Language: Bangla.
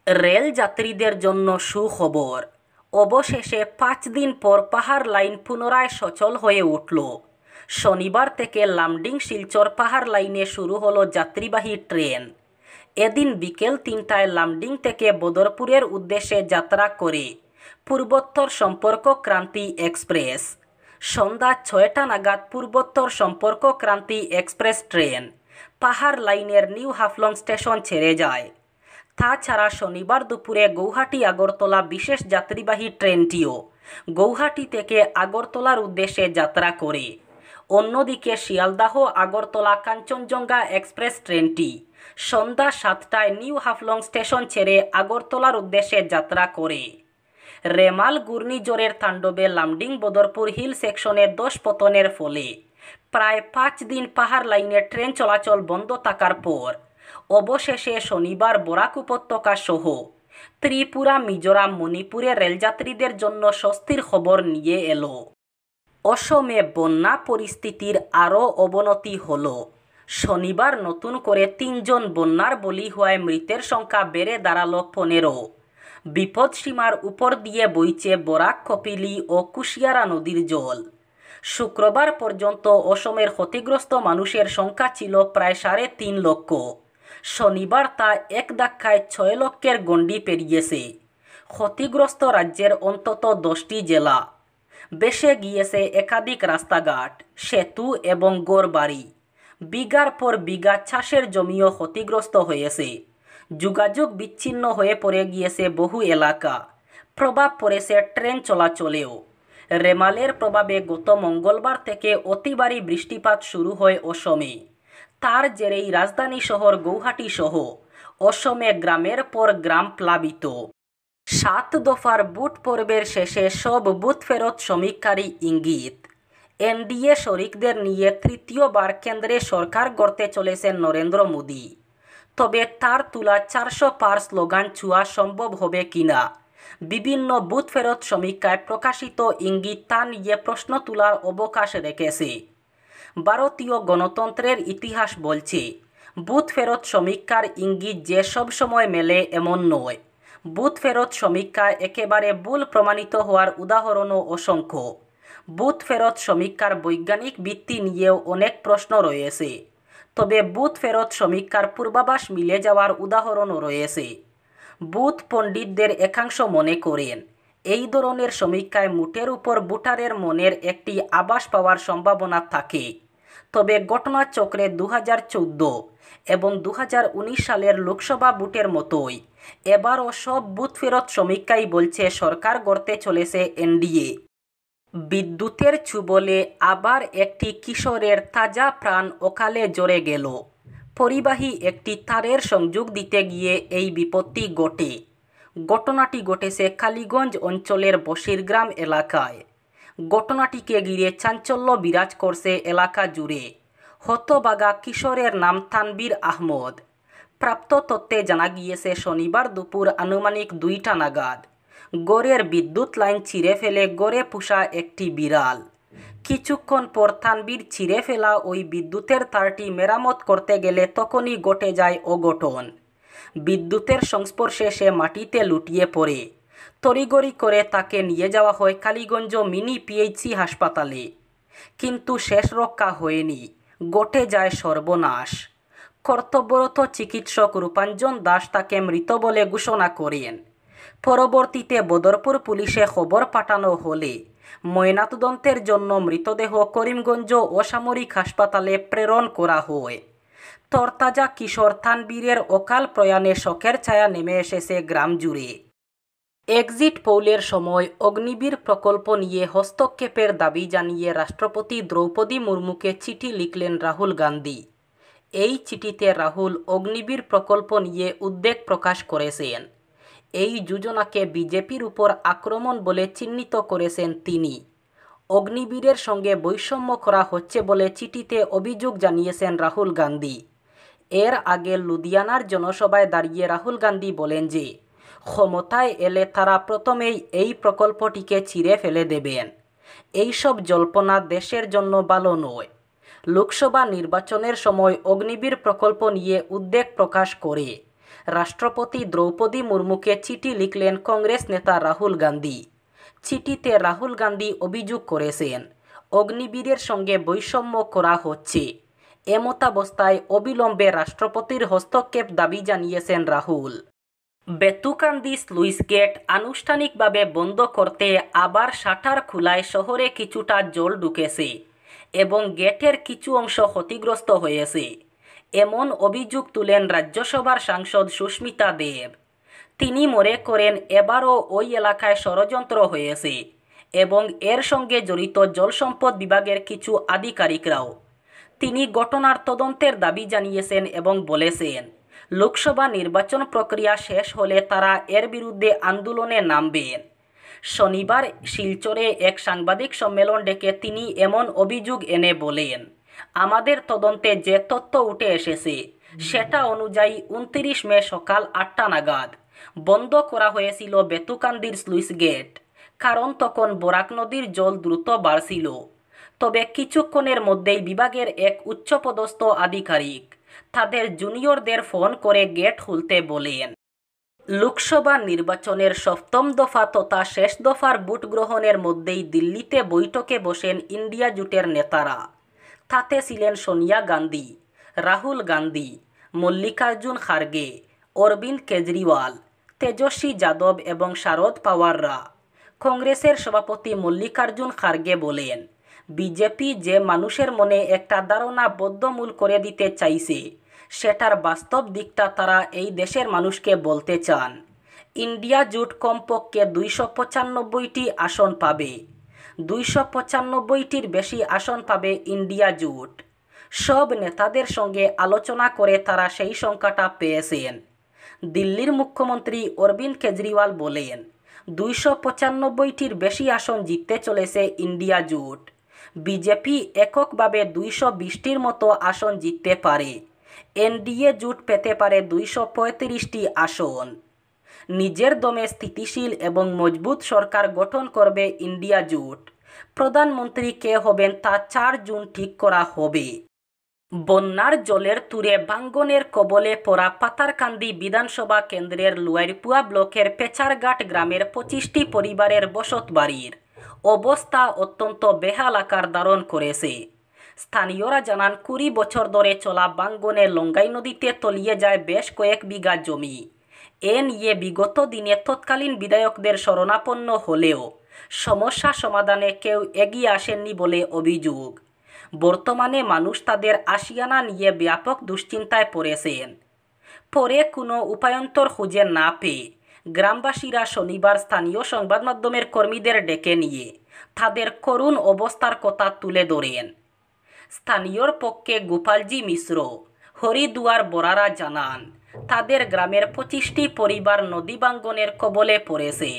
রেল যাত্রীদের জন্য সুখবর। অবশেষে 5 দিন পর পাহাড় লাইন পুনরায় সচল হয়ে উঠল। শনিবার থেকে লামডিং শিলচর পাহাড় লাইনে শুরু হলো যাত্রীবাহী ট্রেন। এদিন বিকেল 3টায় লামডিং থেকে বদরপুরের উদ্দেশ্যে যাত্রা করে পূর্বোত্তর সম্পর্ক ক্রান্তি এক্সপ্রেস। সন্ধ্যা 6টা নাগাদ পূর্বোত্তর সম্পর্ক ক্রান্তি এক্সপ্রেস ট্রেন পাহাড় লাইনের নিউ হাফলং স্টেশন ছেড়ে যায়। তাছাড়া শনিবার দুপুরে গৌহাটি আগরতলা বিশেষ যাত্রীবাহী ট্রেনটিও গৌহাটি থেকে আগরতলার উদ্দেশ্যে যাত্রা করে। অন্যদিকে শিয়ালদাহ আগরতলা কাঞ্চনজঙ্ঘা এক্সপ্রেস ট্রেনটি সন্ধ্যা 7টায় নিউ হাফলং স্টেশন ছেড়ে আগরতলার উদ্দেশ্যে যাত্রা করে। রেমাল ঘূর্ণিঝড়ের তাণ্ডবে লামডিং বদরপুর হিল সেকশনে ধস পতনের ফলে প্রায় 5 দিন পাহাড় লাইনে ট্রেন চলাচল বন্ধ থাকার পর অবশেষে শনিবার বরাক উপত্যকা সহ ত্রিপুরা, মিজোরাম, মণিপুরে রেলযাত্রীদের জন্য স্বস্তির খবর নিয়ে এলো। অসমে বন্যা পরিস্থিতির আরও অবনতি হলো। শনিবার নতুন করে 3 জন বন্যার বলি হওয়ায় মৃতের সংখ্যা বেড়ে দাঁড়ালো 15। বিপদসীমার উপর দিয়ে বইছে বরাক, কপিলি ও কুশিয়ারা নদীর জল। শুক্রবার পর্যন্ত অসমের ক্ষতিগ্রস্ত মানুষের সংখ্যা ছিল প্রায় 3.5 লক্ষ। শনিবার তা এক ধাক্কায় 6 লক্ষের গণ্ডি পেরিয়েছে। ক্ষতিগ্রস্ত রাজ্যের অন্তত 10টি জেলা। বেসে গিয়েছে একাধিক রাস্তাঘাট, সেতু এবং ঘরবাড়ি। বিঘার পর বিঘা চাষের জমিও ক্ষতিগ্রস্ত হয়েছে। যোগাযোগ বিচ্ছিন্ন হয়ে পড়ে গিয়েছে বহু এলাকা। প্রভাব পড়েছে ট্রেন চলাচলেও। রেমালের প্রভাবে গত মঙ্গলবার থেকে অতি ভারী বৃষ্টিপাত শুরু হয় অসমে। তার জেরেই রাজধানী শহর গৌহাটি সহ অসমে গ্রামের পর গ্রাম প্লাবিত। 7 দফার বুথ পর্বের শেষে সব বুথ ফেরত সমীক্ষারই ইঙ্গিত। এনডিএ শরিকদের নিয়ে তৃতীয়বার কেন্দ্রে সরকার গড়তে চলেছেন নরেন্দ্র মোদী। তবে তার তোলা 400 পার স্লোগান ছোঁয়া সম্ভব হবে কিনা বিভিন্ন বুথ ফেরত সমীক্ষায় প্রকাশিত ইঙ্গিত তা নিয়ে প্রশ্ন তোলার অবকাশ রেখেছে। ভারতীয় গণতন্ত্রের ইতিহাস বলছে বুথ ফেরত সমীক্ষার ইঙ্গিত যে সব সময় মেলে এমন নয়। বুথ ফেরত সমীক্ষা একেবারে ভুল প্রমাণিত হওয়ার উদাহরণও অসংখ্য। বুথ ফেরত সমীক্ষার বৈজ্ঞানিক ভিত্তি নিয়েও অনেক প্রশ্ন রয়েছে। তবে বুথ ফেরত সমীক্ষার পূর্বাভাস মিলে যাওয়ার উদাহরণও রয়েছে। বুথ পণ্ডিতদের একাংশ মনে করেন এই ধরনের সমীক্ষায় মুটের উপর ভোটারের মনের একটি আভাস পাওয়ার সম্ভাবনা থাকে। তবে ঘটনাচক্রে 2014 এবং 2019 সালের লোকসভা ভোটের মতোই এবারও সব বুথ ফেরত সমীক্ষাই বলছে সরকার গড়তে চলেছে এনডিএ। বিদ্যুতের ছোবলে আবার একটি কিশোরের তাজা প্রাণ অকালে ঝরে গেল। পরিবাহী একটি তারের সংযোগ দিতে গিয়ে এই বিপত্তি ঘটে। ঘটনাটি ঘটেছে কালীগঞ্জ অঞ্চলের বশিরগ্রাম এলাকায়। ঘটনাটিকে ঘিরে চাঞ্চল্য বিরাজ করছে এলাকা জুড়ে। হতভাগা কিশোরের নাম তানবীর আহমদ। প্রাপ্ত তথ্যে জানা গিয়েছে শনিবার দুপুর আনুমানিক 2টা নাগাদ গড়ের বিদ্যুৎ লাইন ছিঁড়ে ফেলে গড়ে পোষা একটি বিড়াল। কিছুক্ষণ পর তানবীর ছিঁড়ে ফেলা ওই বিদ্যুতের তারটি মেরামত করতে গেলে তখনই ঘটে যায় অঘটন। বিদ্যুতের সংস্পর্শে সে মাটিতে লুটিয়ে পড়ে। তড়িঘড়ি করে তাকে নিয়ে যাওয়া হয় কালীগঞ্জ মিনি পিএইচসি হাসপাতালে। কিন্তু শেষ রক্ষা হয়নি, ঘটে যায় সর্বনাশ। কর্তব্যরত চিকিৎসক রূপাঞ্জন দাস তাকে মৃত বলে ঘোষণা করেন। পরবর্তীতে বদরপুর পুলিশে খবর পাঠানো হলে ময়নাতদন্তের জন্য মৃতদেহ করিমগঞ্জ অসামরিক হাসপাতালে প্রেরণ করা হয়। তরতাজা কিশোর তানবীরের অকাল প্রয়াণে শোকের ছায়া নেমে এসেছে গ্রাম জুড়ে। এক্সিট পোলের সময় অগ্নিবীর প্রকল্প নিয়ে হস্তক্ষেপের দাবি জানিয়ে রাষ্ট্রপতি দ্রৌপদী মুর্মুকে চিঠি লিখলেন রাহুল গান্ধী। এই চিঠিতে রাহুল অগ্নিবীর প্রকল্প নিয়ে উদ্বেগ প্রকাশ করেছেন। এই যোজনাকে বিজেপির উপর আক্রমণ বলে চিহ্নিত করেছেন তিনি। অগ্নিবীরের সঙ্গে বৈষম্য করা হচ্ছে বলে চিঠিতে অভিযোগ জানিয়েছেন রাহুল গান্ধী। এর আগে লুধিয়ানার জনসভায় দাঁড়িয়ে রাহুল গান্ধী বলেন যে ক্ষমতায় এলে তারা প্রথমেই এই প্রকল্পটিকে ছিঁড়ে ফেলে দেবেন। এইসব জল্পনা দেশের জন্য ভালো নয়। লোকসভা নির্বাচনের সময় অগ্নিবীর প্রকল্প নিয়ে উদ্বেগ প্রকাশ করে রাষ্ট্রপতি দ্রৌপদী মুর্মুকে চিঠি লিখলেন কংগ্রেস নেতা রাহুল গান্ধী। চিঠিতে রাহুল গান্ধী অভিযোগ করেছেন অগ্নিবীরের সঙ্গে বৈষম্য করা হচ্ছে। এমতাবস্থায় অবিলম্বে রাষ্ট্রপতির হস্তক্ষেপ দাবি জানিয়েছেন রাহুল। বেতুকান্দি স্লুইস গেট আনুষ্ঠানিকভাবে বন্ধ করতে আবার শাটার খোলায় শহরে কিছুটা জল ঢুকেছে এবং গেটের কিছু অংশ ক্ষতিগ্রস্ত হয়েছে, এমন অভিযোগ তুলেন রাজ্যসভার সাংসদ সুস্মিতা দেব। তিনি মনে করেন এবারও ওই এলাকায় ষড়যন্ত্র হয়েছে এবং এর সঙ্গে জড়িত জলসম্পদ বিভাগের কিছু আধিকারিকরাও। তিনি ঘটনার তদন্তের দাবি জানিয়েছেন এবং বলেছেন লোকসভা নির্বাচন প্রক্রিয়া শেষ হলে তারা এর বিরুদ্ধে আন্দোলনে নামবেন। শনিবার শিলচরে এক সাংবাদিক সম্মেলন ডেকে তিনি এমন অভিযোগ এনে বলেন, আমাদের তদন্তে যে তথ্য উঠে এসেছে সেটা অনুযায়ী 29 মে সকাল 8টা নাগাদ বন্ধ করা হয়েছিল বেতুকান্দির স্লুইস গেট, কারণ তখন বরাক নদীর জল দ্রুত বাড়ছিল। তবে কিছুক্ষণের মধ্যেই বিভাগের এক উচ্চপদস্থ আধিকারিক তাদের জুনিয়রদের ফোন করে গেট খুলতে বলেন। লোকসভা নির্বাচনের 7ম দফা তথা শেষ দফার ভোট গ্রহণের মধ্যেই দিল্লিতে বৈঠকে বসেন ইন্ডিয়া জোটের নেতারা। তাতে ছিলেন সোনিয়া গান্ধী, রাহুল গান্ধী, মল্লিকার্জুন খার্গে, অরবিন্দ কেজরিওয়াল, তেজস্বী যাদব এবং শারদ পাওয়াররা। কংগ্রেসের সভাপতি মল্লিকার্জুন খার্গে বলেন, বিজেপি যে মানুষের মনে একটা ধারণা বদ্ধমূল করে দিতে চাইছে সেটার বাস্তব দিকটা তারা এই দেশের মানুষকে বলতে চান। ইন্ডিয়া জোট কমপক্ষে 295টি আসন পাবে। 295টির বেশি আসন পাবে ইন্ডিয়া জোট। সব নেতাদের সঙ্গে আলোচনা করে তারা সেই সংখ্যাটা পেয়েছেন। দিল্লির মুখ্যমন্ত্রী অরবিন্দ কেজরিওয়াল বলেন, 295টির বেশি আসন জিততে চলেছে ইন্ডিয়া জোট। বিজেপি এককভাবে 220টির মতো আসন জিততে পারে। এনডিএ জোট পেতে পারে 235টি আসন। নিজের দমে স্থিতিশীল এবং মজবুত সরকার গঠন করবে ইন্ডিয়া জোট। প্রধানমন্ত্রী কে হবেন তা 4 জুন ঠিক করা হবে। বন্যার জলের তুরে ভাঙ্গনের কবলে পড়া পাতারকান্দি বিধানসভা কেন্দ্রের লুয়াইরপুয়া ব্লকের পেচারঘাট গ্রামের 25টি পরিবারের বসতবাড়ির অবস্থা অত্যন্ত বেহাল আকার ধারণ করেছে। স্থানীয়রা জানান 20 বছর ধরে চলা ভাঙ্গনে লঙ্গাই নদীতে তলিয়ে যায় বেশ কয়েক বিঘা জমি। এ নিয়ে বিগত দিনে তৎকালীন বিধায়কদের শরণাপন্ন হলেও সমস্যা সমাধানে কেউ এগিয়ে আসেননি বলে অভিযোগ। বর্তমানে মানুষ তাদের আশিয়ানা নিয়ে ব্যাপক দুশ্চিন্তায় পড়েছেন। পরে কোনো উপায়ন্তর খুঁজে না পেয়ে গ্রামবাসীরা শনিবার স্থানীয় সংবাদ মাধ্যমের কর্মীদের ডেকে নিয়ে তাদের করুণ অবস্থার কথা তুলে ধরেন। স্থানীয়র পক্ষে গোপালজি মিশ্র, হরিদুয়ার বরারা জানান, তাদের গ্রামের 25টি পরিবার নদী ভাঙ্গনের কবলে পড়েছে।